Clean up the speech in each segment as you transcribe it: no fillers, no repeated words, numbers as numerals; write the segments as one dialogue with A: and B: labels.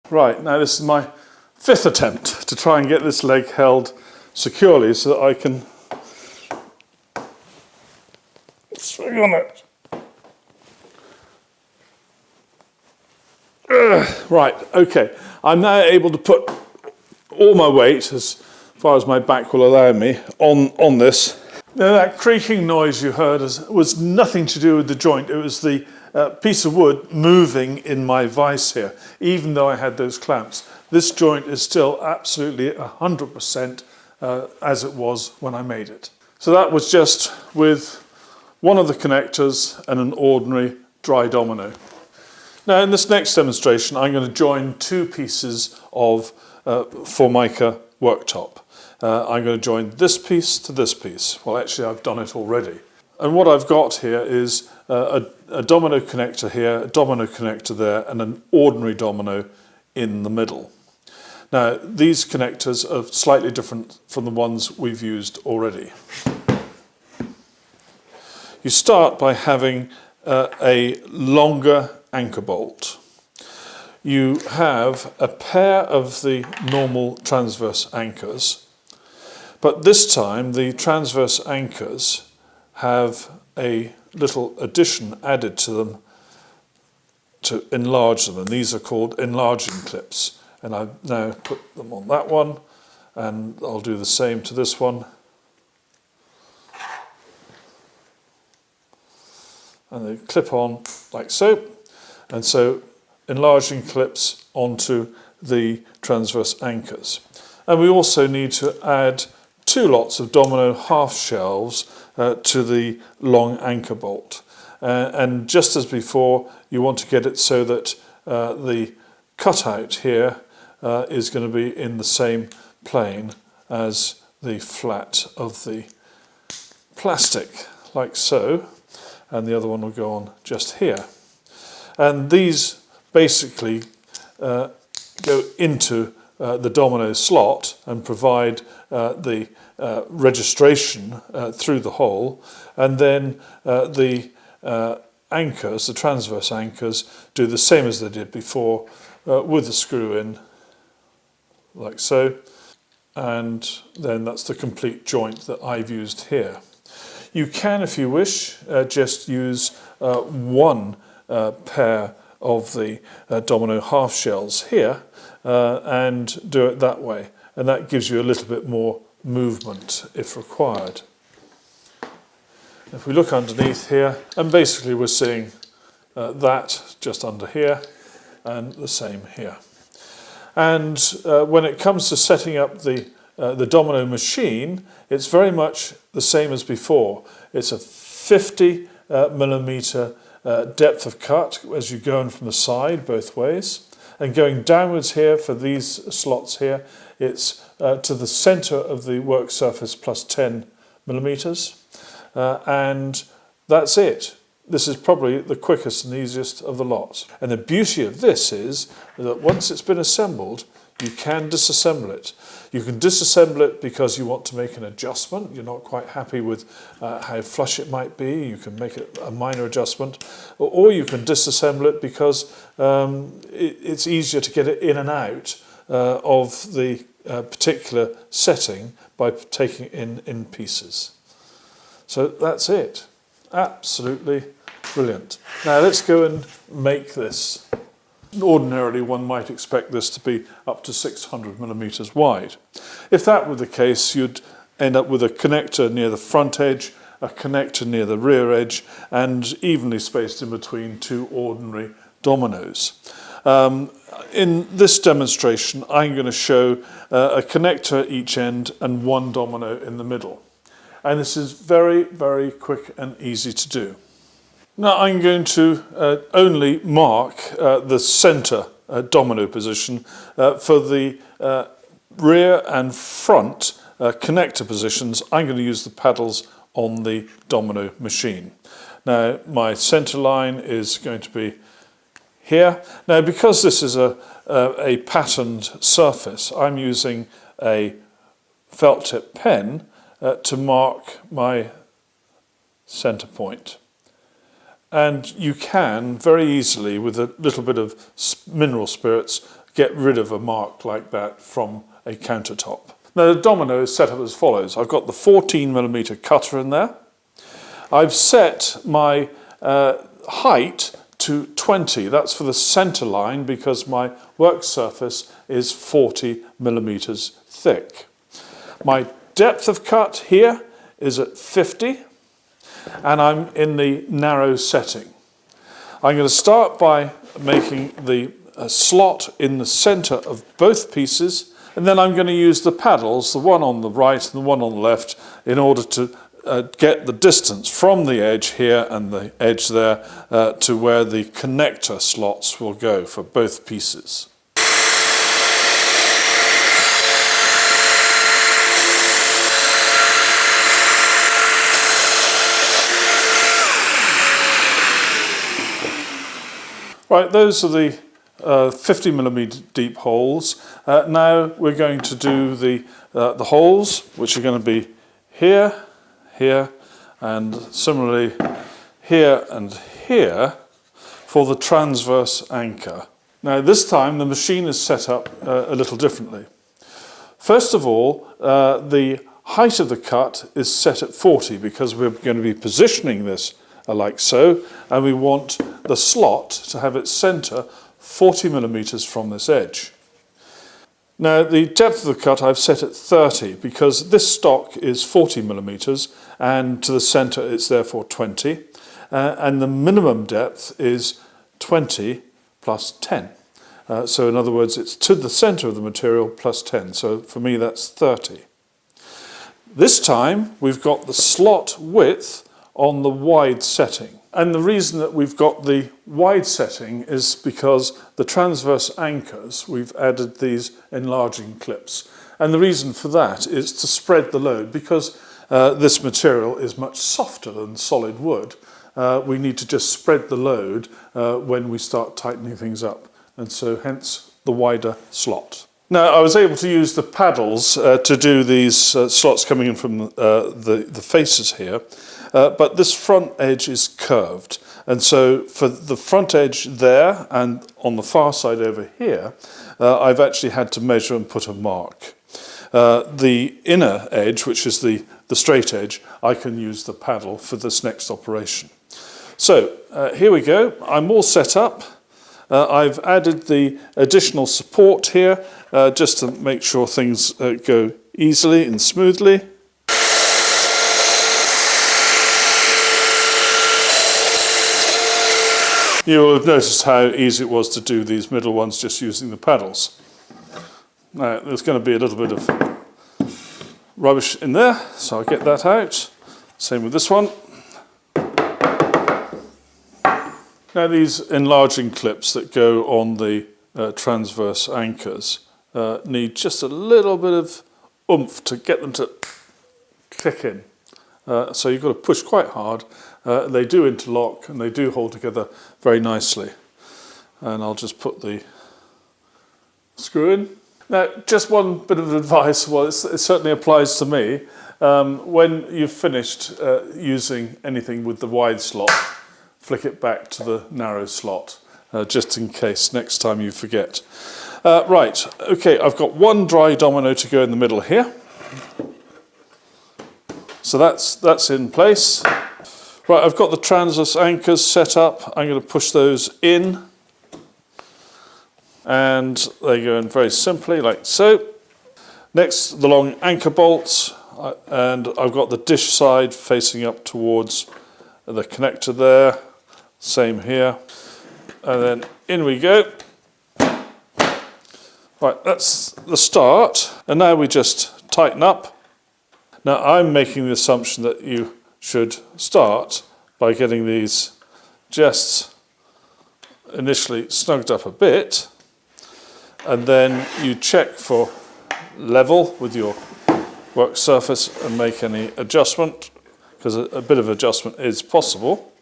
A: Right, now this is my 5th attempt to try and get this leg held securely so that I can swing on it. Right, okay. I'm now able to put all my weight, as far as my back will allow me, on this. Now that creaking noise you heard was nothing to do with the joint. It was the piece of wood moving in my vise here, even though I had those clamps. This joint is still absolutely 100% as it was when I made it. So that was just with one of the connectors and an ordinary dry domino. Now in this next demonstration I'm going to join 2 pieces of Formica worktop. I'm going to join this piece to this piece. Well, actually I've done it already. And what I've got here is a domino connector here, a domino connector there, and an ordinary domino in the middle. Now these connectors are slightly different from the ones we've used already. You start by having a longer anchor bolt. You have a pair of the normal transverse anchors, but this time the transverse anchors have a little addition added to them to enlarge them, and these are called enlarging clips. And I've now put them on that one, and I'll do the same to this one. And they clip on like so, and so enlarging clips onto the transverse anchors. And we also need to add 2 lots of domino half shelves to the long anchor bolt. And just as before, you want to get it so that the cutout here is going to be in the same plane as the flat of the plastic, like so. And the other one will go on just here. And these basically go into the domino slot and provide the registration through the hole, and then the anchors, the transverse anchors, do the same as they did before with the screw in, like so, and then that's the complete joint that I've used here. You can, if you wish, just use one pair of the domino half shells here and do it that way, and that gives you a little bit more movement if required. If we look underneath here, and basically we're seeing that just under here and the same here. And when it comes to setting up the domino machine, it's very much the same as before. It's a 50 millimeter depth of cut as you go in from the side both ways, and going downwards here for these slots here, it's to the center of the work surface plus 10 millimeters, and that's it. This is probably the quickest and easiest of the lot. And the beauty of this is that once it's been assembled, you can disassemble it. You can disassemble it because you want to make an adjustment. You're not quite happy with how flush it might be. You can make it a minor adjustment. Or you can disassemble it because it's easier to get it in and out of the particular setting by taking it in pieces. So that's it. Absolutely brilliant. Now let's go and make this. Ordinarily one might expect this to be up to 600 millimeters wide. If that were the case, you'd end up with a connector near the front edge, a connector near the rear edge, and evenly spaced in between 2 ordinary dominoes. In this demonstration I'm going to show a connector at each end and 1 domino in the middle. And this is very, very quick and easy to do. Now I'm going to only mark the center domino position for the rear and front connector positions. I'm going to use the paddles on the domino machine. Now my center line is going to be here. Now because this is a patterned surface, I'm using a felt tip pen to mark my center point. And you can very easily, with a little bit of mineral spirits, get rid of a mark like that from a countertop. Now the domino is set up as follows. I've got the 14mm cutter in there. I've set my height to 20. That's for the centre line because my work surface is 40mm thick. My depth of cut here is at 50 and I'm in the narrow setting. I'm going to start by making the slot in the centre of both pieces, and then I'm going to use the paddles, the one on the right and the one on the left, in order to get the distance from the edge here and the edge there to where the connector slots will go for both pieces. Right, those are the 50mm deep holes. Now we're going to do the holes, which are going to be here, here, and similarly here and here for the transverse anchor. Now this time the machine is set up a little differently. First of all, the height of the cut is set at 40 because we're going to be positioning this like so, and we want the slot to have its centre 40mm from this edge. Now the depth of the cut I've set at 30 because this stock is 40mm and to the centre it's therefore 20, and the minimum depth is 20 plus 10. So in other words, it's to the centre of the material plus 10, so for me that's 30. This time we've got the slot width on the wide setting. And the reason that we've got the wide setting is because the transverse anchors, we've added these enlarging clips. And the reason for that is to spread the load. Because this material is much softer than solid wood, we need to just spread the load when we start tightening things up. And so hence the wider slot. Now I was able to use the paddles to do these slots coming in from the faces here. But this front edge is curved, and so for the front edge there and on the far side over here, I've actually had to measure and put a mark. The inner edge, which is the straight edge, I can use the paddle for this next operation. So here we go, I'm all set up. I've added the additional support here just to make sure things go easily and smoothly. You will have noticed how easy it was to do these middle ones just using the paddles. Now there's going to be a little bit of rubbish in there, so I'll get that out. Same with this one. Now these enlarging clips that go on the transverse anchors need just a little bit of oomph to get them to click in. So you've got to push quite hard. They do interlock and they do hold together very nicely. And I'll just put the screw in. Now, just one bit of advice, well, it certainly applies to me. When you've finished using anything with the wide slot, flick it back to the narrow slot, just in case next time you forget. Right, okay, I've got one dry domino to go in the middle here. So that's in place. Right, I've got the transverse anchors set up. I'm going to push those in. And they go in very simply, like so. Next, the long anchor bolts. And I've got the dish side facing up towards the connector there. Same here. And then in we go. Right, that's the start. And now we just tighten up. Now I'm making the assumption that you should start by getting these just initially snugged up a bit, and then you check for level with your work surface and make any adjustment, because a bit of adjustment is possible.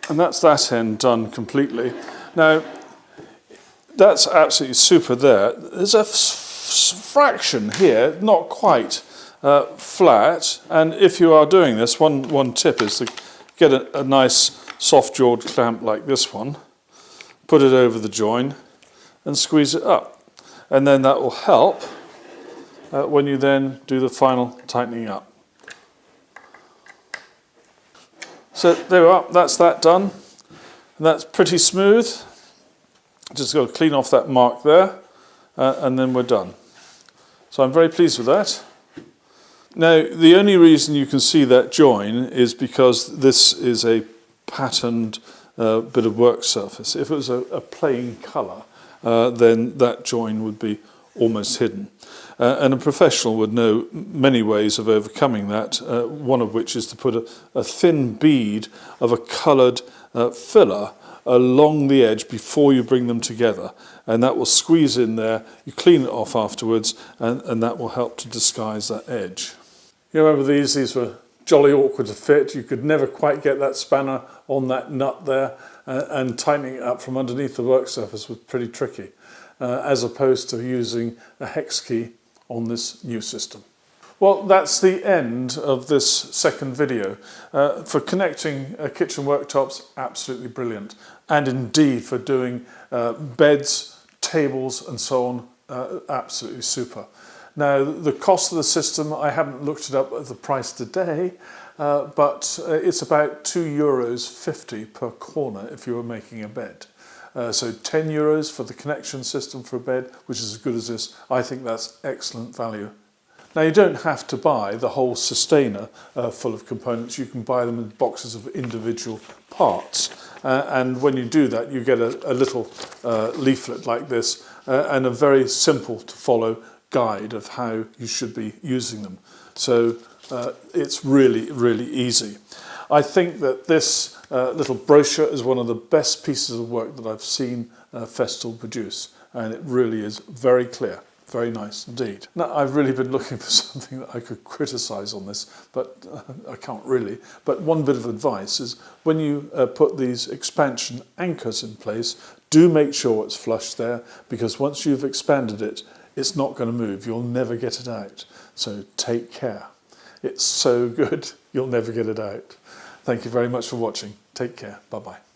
A: And that's that end done completely. Now that's absolutely super there. There's a fraction here, not quite flat, and if you are doing this, one tip is to get a nice soft-jawed clamp like this one, put it over the join and squeeze it up. And then that will help when you then do the final tightening up. So there we are, that's that done. And that's pretty smooth. Just got to clean off that mark there, and then we're done. So I'm very pleased with that. Now, the only reason you can see that join is because this is a patterned bit of work surface. If it was a plain colour, then that join would be almost hidden. And a professional would know many ways of overcoming that, one of which is to put a thin bead of a coloured filler along the edge before you bring them together, and that will squeeze in there. You clean it off afterwards, and that will help to disguise that edge. You remember these were jolly awkward to fit. You could never quite get that spanner on that nut there, and tightening it up from underneath the work surface was pretty tricky, as opposed to using a hex key on this new system. Well, that's the end of this second video. For connecting kitchen worktops, absolutely brilliant. And indeed for doing beds, tables and so on, absolutely super. Now, the cost of the system, I haven't looked it up at the price today, but it's about €2.50 per corner if you were making a bed. So €10 for the connection system for a bed, which is as good as this. I think that's excellent value. Now, you don't have to buy the whole sustainer full of components. You can buy them in boxes of individual parts. And when you do that, you get a little leaflet like this and a very simple to follow guide of how you should be using them. So it's really, really easy. I think that this little brochure is one of the best pieces of work that I've seen Festool produce, and it really is very clear. Very nice indeed. Now, I've really been looking for something that I could criticise on this, but I can't really. But one bit of advice is when you put these expansion anchors in place, do make sure it's flush there, because once you've expanded it, it's not going to move. You'll never get it out. So take care. It's so good, you'll never get it out. Thank you very much for watching. Take care. Bye-bye.